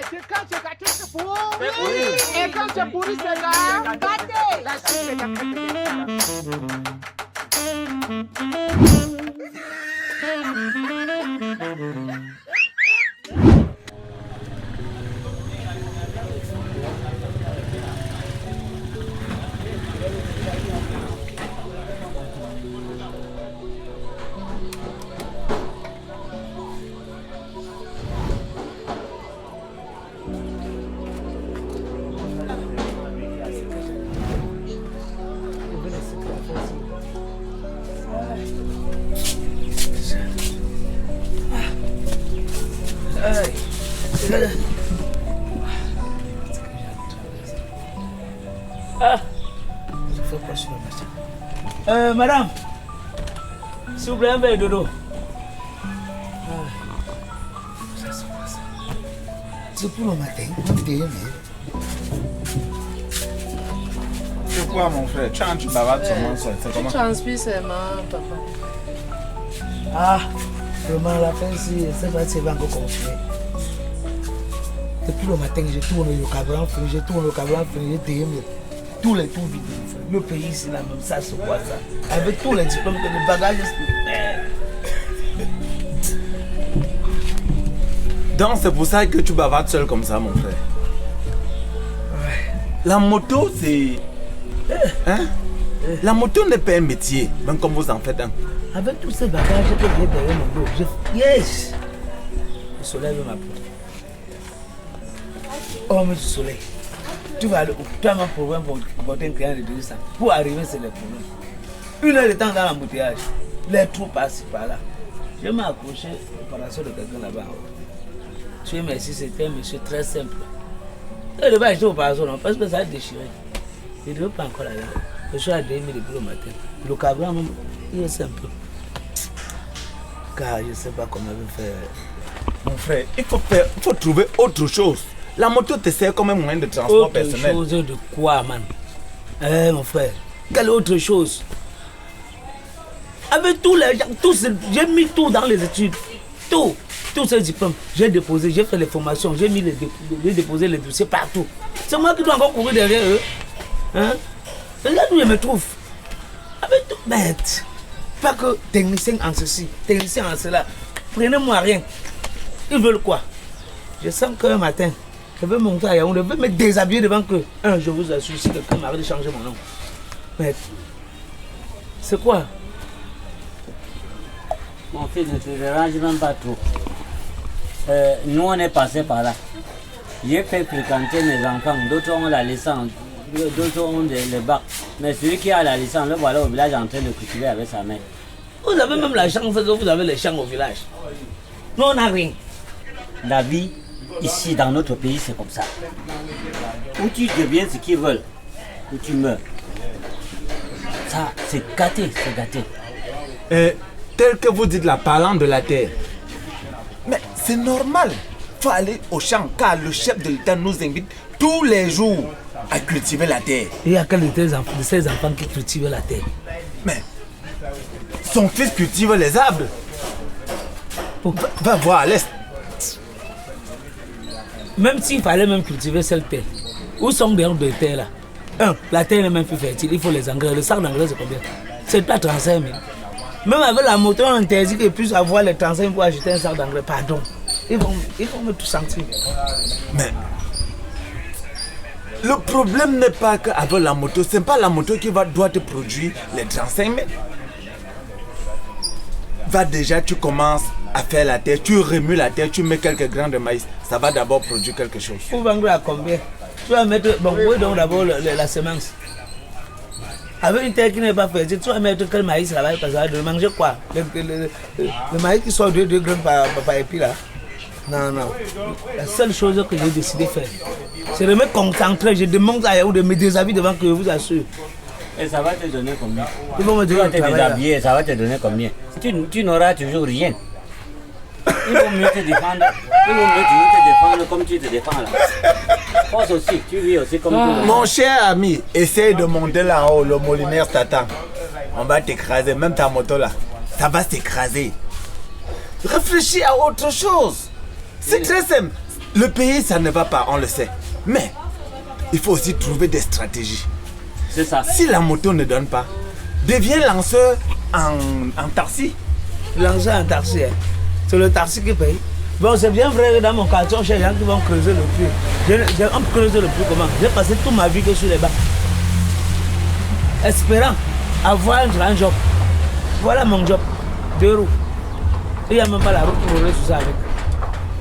C'est quand tu gâtes, c'est pourri. Et quand c'est pourri, c'est gâté. La suite, c'est Madame, s'il vous plaît, un verre de l'eau. C'est pour le matin, C'est quoi mon frère? Tu bavardes sur moi, c'est comment? Tu transpires seulement, papa. Ah, vraiment la fin, c'est pas si va encore continuer. Depuis le matin, je tourne le carburant fini, je déme. Tous les tours vides. Le pays, c'est la même, ça, c'est quoi ça? Avec tous les diplômes, les bagages. Donc c'est pour ça que tu bavardes seul comme ça, mon frère. La moto, c'est... Hein? La moto n'est pas un métier, même comme vous en faites un. Avec tous ces bagages que j'ai derrière mon dos, yes! Le soleil veut m'appeler. Oh, mais du soleil. Tu vas aller où? Tu as un problème pour porter un client de 200. Pour arriver, c'est le problème. Une heure de temps dans l'embouteillage. Les trous passent par-là. Je m'ai accroché au parasol de quelqu'un là-bas. Tu es merci, c'était un monsieur très simple. Et le bas, j'étais au parasol, parce que ça a déchiré. Il ne veut pas encore là. Je suis à 2000 depuis le matin. Le carburant, il est simple. Car je ne sais pas comment je vais faire. Mon frère, il faut trouver autre chose. La moto te sert comme un moyen de transport personnel. Autre chose de quoi, man? Mon frère, quelle autre chose? Avec tous les gens, j'ai mis tout dans les études. Tous ces diplômes, j'ai déposé, j'ai fait les formations, j'ai déposé les dossiers partout. C'est moi qui dois encore courir derrière eux. Hein? Regarde où je me trouve. Avec tout bête. Pas que technicien en ceci, technicien en cela. Prenez-moi rien. Ils veulent quoi? Je sens qu'un matin, je vais monter à Yaoundé, je vais me déshabiller devant eux. Je vous assure, si quelqu'un m'arrête de changer mon nom. Mais c'est quoi? Mon fils, ne te dérange même pas trop. Nous, on est passé par là. J'ai fait fréquenter mes enfants. D'autres ont la licence, d'autres ont les bacs. Mais celui qui a la licence, le voilà au village en train de cultiver avec sa mère. Vous avez même la chance que vous avez les champs au village. Nous, on n'a rien. La vie, ici, dans notre pays, c'est comme ça. Ou tu deviens ce qu'ils veulent, ou tu meurs. Ça, c'est gâté, c'est gâté. Tel que vous dites là, parlant de la terre. Mais c'est normal. Il faut aller au champ car le chef de l'État nous invite tous les jours à cultiver la terre. Il y a quel de ces enfants qui cultivent la terre? Mais son fils cultive les arbres. Va voir à l'est. Même s'il fallait même cultiver cette terre, où sont les de terre là? La terre est même plus fertile, il faut les engrais. Le sac d'engrais c'est combien? C'est pas 35 000. Même avec la moto, on interdit qu'ils puissent avoir les 35 000 pour acheter un sac d'engrais. Pardon. Ils vont me tout sentir. Mais le problème n'est pas qu'avec la moto, ce n'est pas la moto qui doit te produire les 35 000. Va déjà, tu commences à faire la terre, tu remues la terre, tu mets quelques grains de maïs. Ça va d'abord produire quelque chose. Pour vendre à combien? Tu vas mettre, bon, oui, donc d'abord la semence. Avec une terre qui n'est pas fertile, tu vas mettre quel maïs là-bas, parce que de manger quoi? Le maïs qui sort 2 graines par épi là. Non. La seule chose que j'ai décidé de faire, c'est de me concentrer. Je demande à Yahoo de me déshabiller devant que je vous assure. Et ça va te donner combien? Ils vont me Tu donner vas te déshabiller, ça va te donner combien? Tu n'auras toujours rien. Il vaut mieux te défendre. Il vaut mieux toujours te défendre comme tu te défends là. Pense aussi, tu vis aussi comme tout le monde. Mon cher ami, essaye de monter là-haut, le Molinaire t'attend. On va t'écraser, même ta moto là, ça va s'écraser. Réfléchis à autre chose. C'est très simple. Le pays, ça ne va pas, on le sait. Mais il faut aussi trouver des stratégies. C'est ça. Si la moto ne donne pas, deviens lanceur en taxi. Lanceur en taxi, hein. C'est le taxi qui paye. Bon, c'est bien vrai que dans mon quartier, chez les gens qui vont creuser le puits. On peut creuser le puits comment? J'ai passé toute ma vie que sur les bancs. Espérant avoir un job. Voilà mon job. 2 roues. Il n'y a même pas la route pour rouler sur ça avec.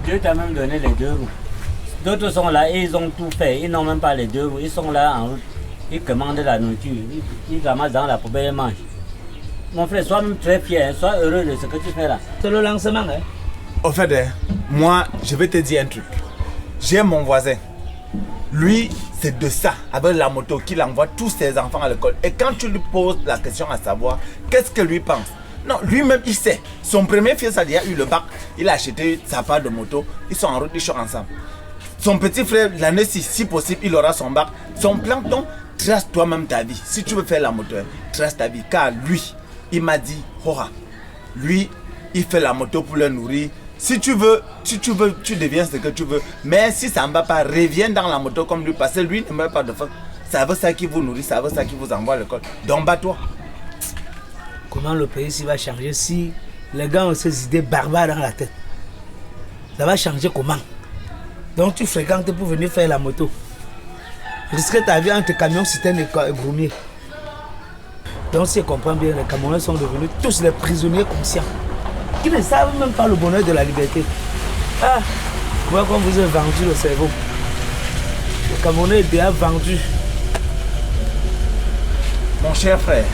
Dieu t'a même donné les 2 roues. D'autres sont là et ils ont tout fait. Ils n'ont même pas les 2 roues. Ils sont là en route. Ils commandent la nourriture. Ils ramassent dans la poubelle et mangent. Mon frère, sois même très fier. Sois heureux de ce que tu fais là. C'est le lancement, hein. Au fait, moi, je vais te dire un truc. J'ai mon voisin. Lui, c'est de ça, avec la moto, qu'il envoie tous ses enfants à l'école. Et quand tu lui poses la question à savoir, qu'est-ce que lui pense? Non, lui-même, il sait. Son premier fils a déjà eu le bac. Il a acheté sa part de moto. Ils sont en route, ils sont ensemble. Son petit frère, l'année-ci, si possible, il aura son bac. Son plancton, trace toi-même ta vie. Si tu veux faire la moto, trace ta vie. Car lui, il m'a dit, Hora, lui, il fait la moto pour le nourrir. Si tu veux, tu deviens ce que tu veux. Mais si ça ne va pas, reviens dans la moto comme lui. Parce que lui ne meurt pas de faim. Ça veut ça qui vous nourrit, ça veut ça qui vous envoie à l'école. Donc bats-toi. Comment le pays va changer si les gars ont ces idées barbares dans la tête? Ça va changer comment? Donc tu fréquentes pour venir faire la moto. Risquer ta vie entre camions, citernes et groumiers. Donc si je comprends bien, les Camerounais sont devenus tous des prisonniers conscients. Qui ne savent même pas le bonheur de la liberté. Ah, voilà comme vous avez vendu le cerveau. Le Camerounais est déjà vendu. Mon cher frère,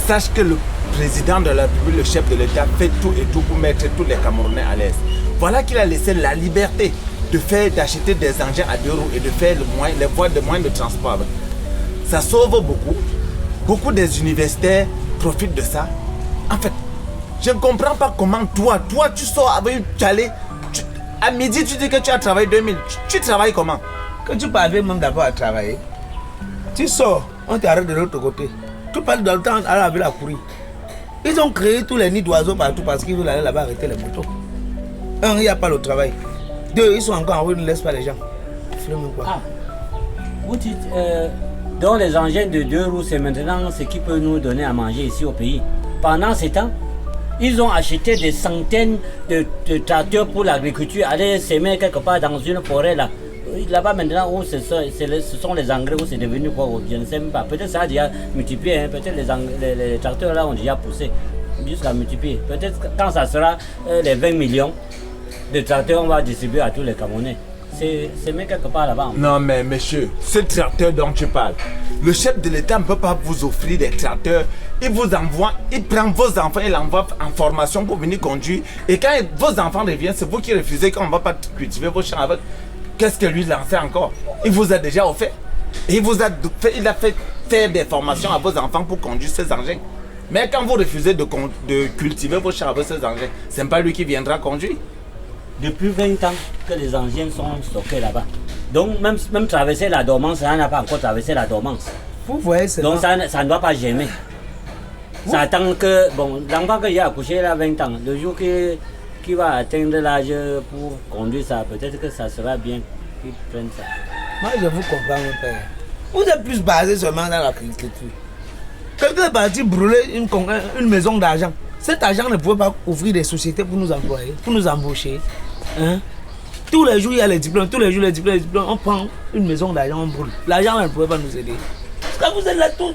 sache que le président de la République, le chef de l'État, fait tout et tout pour mettre tous les Camerounais à l'aise. Voilà qu'il a laissé la liberté d'acheter des engins à 2 roues et de faire les voies de moyens de transport avec. Ça sauve beaucoup. Beaucoup des universitaires profitent de ça. En fait, je ne comprends pas comment toi tu sors avec à midi tu dis que tu as travaillé 2000. Tu travailles comment? Que tu parviens même d'abord à travailler. Tu sors, on t'arrête de l'autre côté. Tu parles dans le temps à la ville à courir. Ils ont créé tous les nids d'oiseaux partout parce qu'ils veulent aller là-bas arrêter les motos. 1, il n'y a pas le travail. 2, ils sont encore en route, ils ne laissent pas les gens. Ah, vous dites, donc les engins de 2 roues, c'est maintenant ce qui peut nous donner à manger ici au pays. Pendant ces temps, ils ont acheté des centaines de tracteurs pour l'agriculture, aller s'aimer quelque part dans une forêt là. Là-bas maintenant, où ce sont les engrais, où c'est devenu quoi, je ne sais même pas. Peut-être ça a déjà multiplié, hein. Peut-être les tracteurs là ont déjà poussé jusqu'à multiplier. Peut-être quand ça sera les 20 millions de tracteurs, on va distribuer à tous les Camerounais. C'est même quelque part là-bas. Non mais monsieur, ce tracteur dont tu parles, le chef de l'État ne peut pas vous offrir des tracteurs. Il vous envoie, il prend vos enfants, il envoie en formation pour venir conduire. Et quand vos enfants reviennent, c'est vous qui refusez qu'on ne va pas cultiver vos champs avec. Qu'est-ce que lui lançait encore? Il vous a déjà offert. Et il a fait faire des formations à vos enfants pour conduire ces engins. Mais quand vous refusez de cultiver vos champs avec ces engins, ce n'est pas lui qui viendra conduire. Depuis 20 ans que les engins sont stockés là-bas. Donc même traverser la dormance, ça n'a pas encore traversé la dormance. Vous voyez, donc ça ne doit pas gêner. Ça attend que, bon, l'enfant qu'il a accouché là 20 ans, le jour qui va atteindre l'âge pour conduire ça, peut-être que ça sera bien qu'ils prennent ça. Moi je vous comprends mon père. Vous êtes plus basé seulement dans l'agriculture. Quelqu'un est parti brûler une maison d'argent. Cet argent ne pouvait pas ouvrir des sociétés pour nous employer, pour nous embaucher. Hein? Tous les jours, il y a les diplômes. Tous les jours, les diplômes. On prend une maison d'argent, on brûle. L'argent ne pouvait pas nous aider. Quand vous êtes là, vous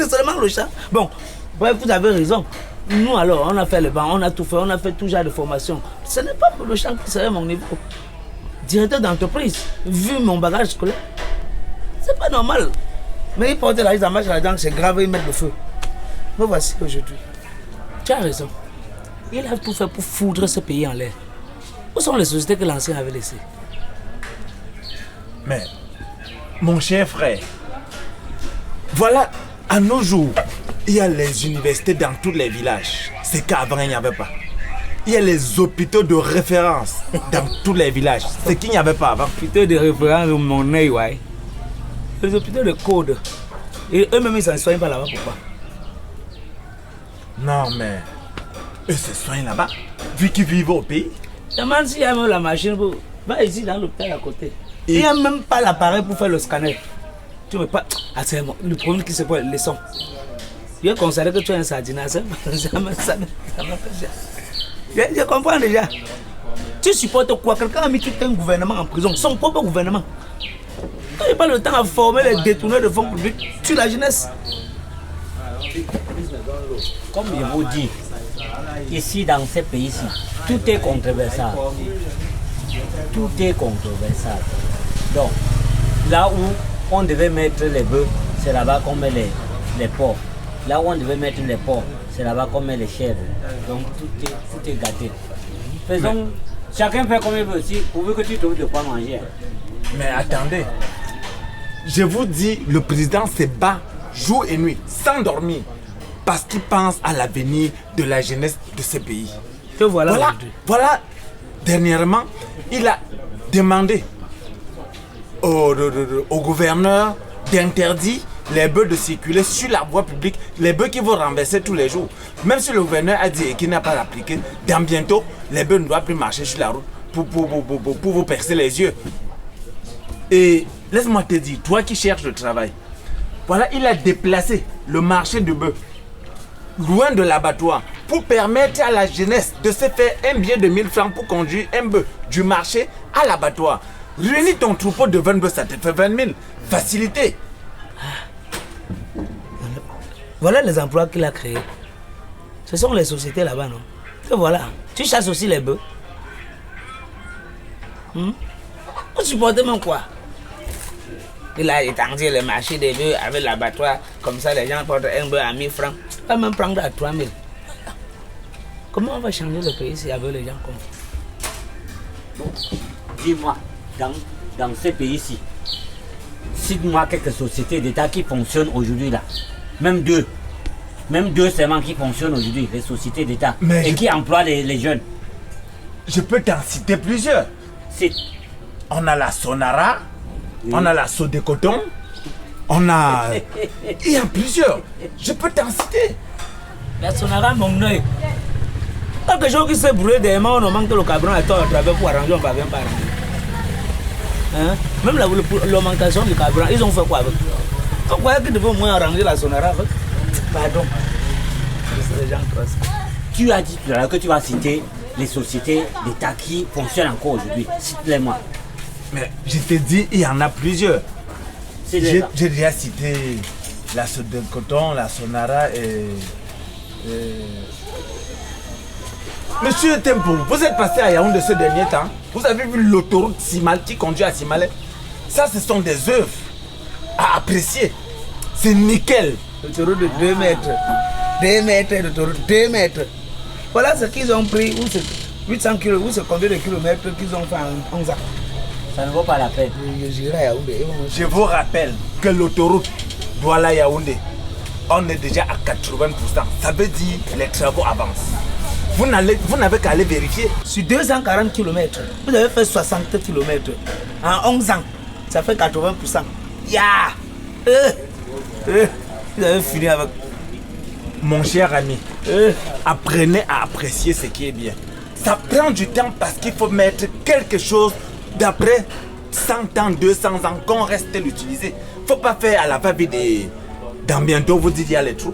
êtes seulement le chat. Bon, bref, vous avez raison. Nous, alors, on a fait le banc, on a tout fait, on a fait tout genre de formation. Ce n'est pas pour le champ qui serait mon niveau. Directeur d'entreprise, vu mon bagage scolaire, c'est pas normal. Mais ils portent la marche là-dedans, c'est grave, ils mettent le feu. Me voici aujourd'hui. Tu as raison. Il a tout fait pour foudre ce pays en l'air. Où sont les sociétés que l'ancien avait laissées? Mais, mon cher frère, voilà, à nos jours, il y a les universités dans tous les villages. C'est qu'avant, il n'y avait pas. Il y a les hôpitaux de référence dans tous les villages. C'est qu'il n'y avait pas avant. Hôpitaux de référence, mon œil, ouais. Les hôpitaux de code. Et eux-mêmes, ils ne s'en soignent pas là-bas, pourquoi? Non, mais eux se soignent là-bas, vu qu'ils vivent au pays. Demande s'il y a même la machine pour Va ici dans l'hôpital à côté. Il n'y a même pas l'appareil pour faire le scanner. Tu ne veux pas. Ah, c'est le problème qui se pose, les sons. Je considère que tu es un sardinaire. Ça je comprends déjà. Tu supportes quoi? Quelqu'un a mis tout un gouvernement en prison, son propre gouvernement. Quand il n'y a pas le temps à former les détourneurs de fonds publics, tu la jeunesse. Comme je vous dis, ici dans ces pays-ci, tout est controversal. Tout est controversal. Donc, là où on devait mettre les bœufs, c'est là-bas qu'on met les porcs. Là où on devait mettre les porcs, c'est là-bas qu'on met les chèvres. Donc tout est gâté. Faisons, chacun fait comme il veut, si, pourvu que tu trouves de quoi manger. Mais attendez, je vous dis, le président se bat jour et nuit, sans dormir, parce qu'il pense à l'avenir de la jeunesse de ce pays. Voilà, dernièrement, il a demandé au gouverneur d'interdire les bœufs de circuler sur la voie publique, les bœufs qui vont renverser tous les jours. Même si le gouverneur a dit qu'il n'a pas appliqué, dans bientôt, les bœufs ne doivent plus marcher sur la route pour vous percer les yeux. Et laisse-moi te dire, toi qui cherches le travail, voilà, il a déplacé le marché du bœuf loin de l'abattoir pour permettre à la jeunesse de se faire un billet de 1000 francs pour conduire un bœuf du marché à l'abattoir. Réunis ton troupeau de 20 bœufs, ça te fait 20 000. Facilité. Voilà les emplois qu'il a créés. Ce sont les sociétés là-bas, non? Et voilà, tu chasses aussi les bœufs. Vous supportez même quoi? Il a étendu le marché des bœufs avec l'abattoir. Comme ça, les gens portent un bœuf à 1000 francs. Pas même prendre à 3000. Comment on va changer le pays si avec les gens comme ça? Bon, dis-moi, dans ces pays-ci, cite-moi quelques sociétés d'État qui fonctionnent aujourd'hui là. Même deux seulement qui fonctionnent aujourd'hui, les sociétés d'État. Et qui emploient les jeunes. Je peux t'en citer plusieurs. On a la Sonara, on a la Sodecoton, on a... Il y a plusieurs. Je peux t'en citer. La Sonara, mon œil. Quelque chose qui s'est brûlé des mains, on manque le cabron à toi à travers pour arranger, on ne parvient pas à arranger. Hein? Même l'augmentation du carburant, ils ont fait quoi avec? On croyait qu'ils devaient au moins arranger la Sonara avec. Pardon. Les gens tu as dit tout à l'heure que tu vas citer les sociétés d'État qui fonctionnent encore aujourd'hui. Cite-les-moi. Mais je te dis, il y en a plusieurs. J'ai déjà cité la Sodecoton, la Sonara et... Monsieur Tempo, vous êtes passé à Yaoundé ce dernier temps. Vous avez vu l'autoroute Simal qui conduit à Simalé. Ça, ce sont des œuvres à apprécier. C'est nickel. L'autoroute de 2 mètres. 2 mètres d'autoroute, 2 mètres. Voilà ce qu'ils ont pris. 800 km, ou c'est combien de kilomètres qu'ils ont fait en 11 ans. Ça ne vaut pas la peine. Je vous rappelle que l'autoroute Douala-Yaoundé, on est déjà à 80%. Ça veut dire que les travaux avancent. Vous n'avez qu'à aller vérifier. Sur 240 km, vous avez fait 60 km. En 11 ans, ça fait 80%. Vous avez fini avec. Mon cher ami, apprenez à apprécier ce qui est bien. Ça prend du temps parce qu'il faut mettre quelque chose d'après 100 ans, 200 ans, qu'on reste l'utiliser. Il ne faut pas faire à la va-vite et dans bientôt vous dites il y a les trous.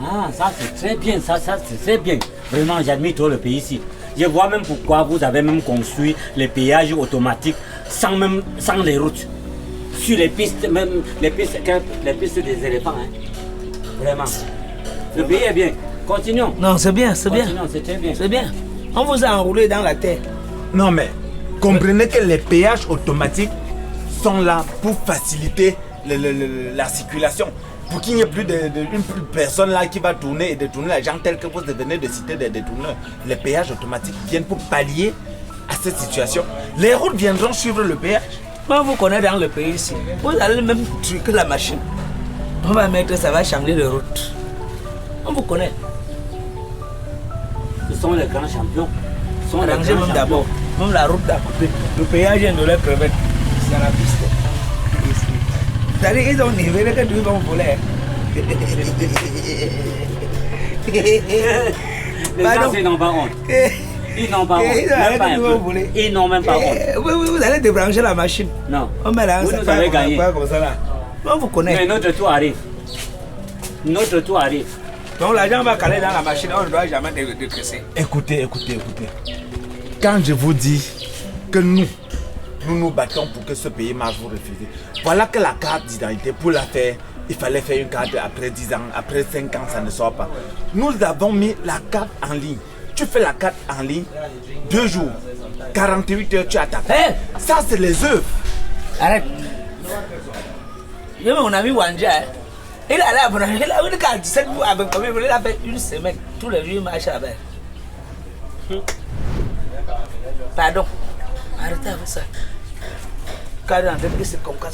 Ah, ça c'est très bien, ça c'est très bien. Vraiment, j'admire trop le pays ici. Je vois même pourquoi vous avez même construit les péages automatiques sans les routes. Sur les pistes, même les pistes des éléphants. Hein. Vraiment. Le pays est bien. Continuons. Non, c'est bien, c'est bien. C'est très bien. C'est bien. On vous a enroulé dans la terre. Non mais, comprenez que les péages automatiques sont là pour faciliter la circulation. Pour qu'il n'y ait plus une personne là qui va tourner et détourner l'argent tel que vous venez de citer des détourneurs. Les péages automatiques viennent pour pallier à cette situation. Les routes viendront suivre le péage. Moi, vous connaissez dans le pays ici. Vous allez même truquer la machine. On va mettre, ça va changer de route. On vous connaît. Ce sont les grands champions. Ils sont arrangés même d'abord. Même la route d'à côté. Le péage vient de leur crevettes. C'est la piste. C'est-à-dire qu'ils ont nivellé que tout va voler. Les gens, c'est n'ont pas honte. Ils n'ont pas honte. Même pas un peu. Ils n'ont même pas honte. Vous allez débrancher la machine. Non. On met là, Vous nous avez gagné. comme ça là. On vous connaît. Mais notre tour arrive. Notre tour arrive. Donc l'argent va caler dans la machine, on ne doit jamais décaisser. Écoutez. Quand je vous dis que nous nous battons pour que ce pays marche, vous refusez. Voilà que la carte d'identité, pour la faire, il fallait faire une carte après 10 ans, après 5 ans, ça ne sort pas. Nous avons mis la carte en ligne. Tu fais la carte en ligne, 2 jours, 48 heures, tu attaques. Hey! Ça, c'est les œufs. Arrête. J'ai mon ami Wanja. Il a là, il a une carte 7 mois avec il a fait une semaine. Tous les jours, il marche avec. Pardon. Arrêtez avec ça. Car c'est comme quoi.